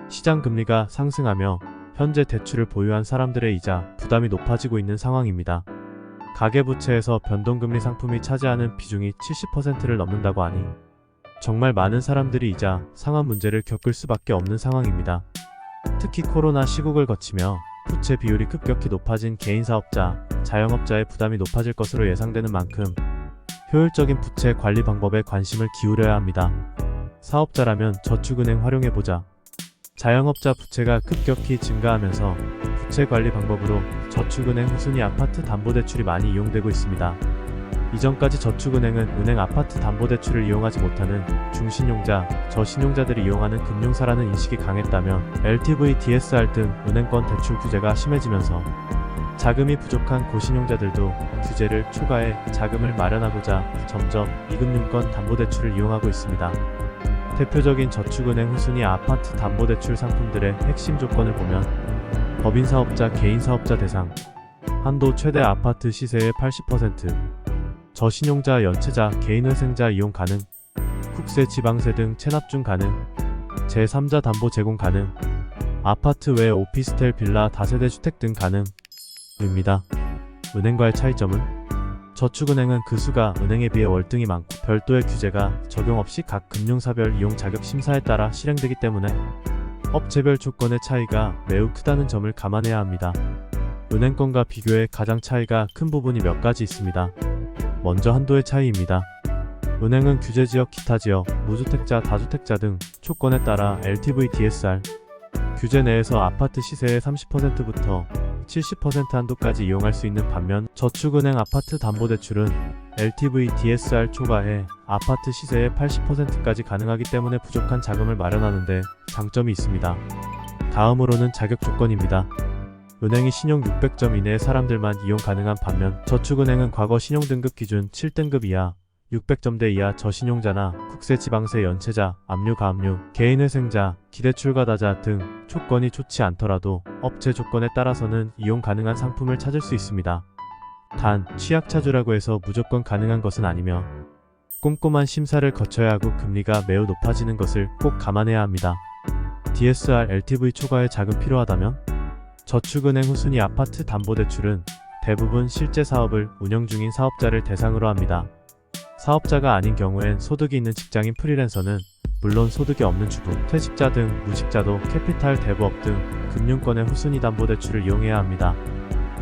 시장 금리가 상승하며 현재 대출을 보유한 사람들의 이자 부담이 높아지고 있는 상황입니다. 가계부채에서 변동금리 상품이 차지하는 비중이 70%를 넘는다고 하니 정말 많은 사람들이 이자 상환 문제를 겪을 수밖에 없는 상황입니다. 특히 코로나 시국을 거치며 부채 비율이 급격히 높아진 개인사업자, 자영업자의 부담이 높아질 것으로 예상되는 만큼 효율적인 부채 관리 방법에 관심을 기울여야 합니다. 사업자라면 저축은행 활용해보자. 자영업자 부채가 급격히 증가하면서 부채 관리 방법으로 저축은행 후순위 아파트 담보대출이 많이 이용되고 있습니다. 이전까지 저축은행은 은행 아파트 담보대출을 이용하지 못하는 중신용자, 저신용자들이 이용하는 금융사라는 인식이 강했다면 LTV, DSR 등 은행권 대출 규제가 심해지면서 자금이 부족한 고신용자들도 규제를 초과해 자금을 마련하고자 점점 이금융권 담보대출을 이용하고 있습니다. 대표적인 저축은행 후순위 아파트 담보대출 상품들의 핵심 조건을 보면 법인사업자, 개인사업자 대상, 한도 최대 아파트 시세의 80%, 저신용자, 연체자, 개인회생자 이용 가능, 국세, 지방세 등 체납 중 가능, 제3자 담보 제공 가능, 아파트 외 오피스텔, 빌라, 다세대 주택 등 가능입니다. 은행과의 차이점은 저축은행은 그 수가 은행에 비해 월등히 많고 별도의 규제가 적용 없이 각 금융사별 이용 자격 심사에 따라 실행되기 때문에 업체별 조건의 차이가 매우 크다는 점을 감안해야 합니다. 은행권과 비교해 가장 차이가 큰 부분이 몇 가지 있습니다. 먼저 한도의 차이입니다. 은행은 규제지역, 기타지역, 무주택자, 다주택자 등 조건에 따라 LTV, DSR, 규제 내에서 아파트 시세의 30%부터 70% 한도까지 이용할 수 있는 반면 저축은행 아파트 담보대출은 LTV, DSR 초과해 아파트 시세의 80%까지 가능하기 때문에 부족한 자금을 마련하는 데 장점이 있습니다. 다음으로는 자격 조건입니다. 은행이 신용 600점 이내의 사람들만 이용 가능한 반면 저축은행은 과거 신용등급 기준 7등급 이하, 600점대 이하 저신용자나 국세, 지방세, 연체자, 압류, 가압류, 개인회생자, 기대출과다자 등 조건이 좋지 않더라도 업체 조건에 따라서는 이용 가능한 상품을 찾을 수 있습니다. 단, 취약차주라고 해서 무조건 가능한 것은 아니며 꼼꼼한 심사를 거쳐야 하고 금리가 매우 높아지는 것을 꼭 감안해야 합니다. DSR, LTV 초과의 자금 필요하다면 저축은행 후순위 아파트 담보대출은 대부분 실제 사업을 운영 중인 사업자를 대상으로 합니다. 사업자가 아닌 경우엔 소득이 있는 직장인, 프리랜서는 물론 소득이 없는 주부, 퇴직자 등 무직자도 캐피탈, 대부업 등 금융권의 후순위 담보대출을 이용해야 합니다.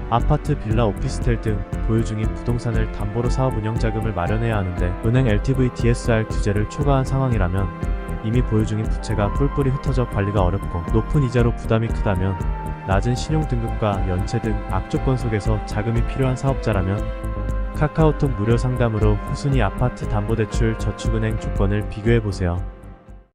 아파트, 빌라, 오피스텔 등 보유 중인 부동산을 담보로 사업 운영 자금을 마련해야 하는데 은행 LTV, DSR 규제를 초과한 상황이라면 이미 보유 중인 부채가 뿔뿔이 흩어져 관리가 어렵고 높은 이자로 부담이 크다면 낮은 신용등급과 연체 등 악조건 속에서 자금이 필요한 사업자라면 카카오톡 무료 상담으로 후순위 아파트 담보대출 저축은행 조건을 비교해보세요.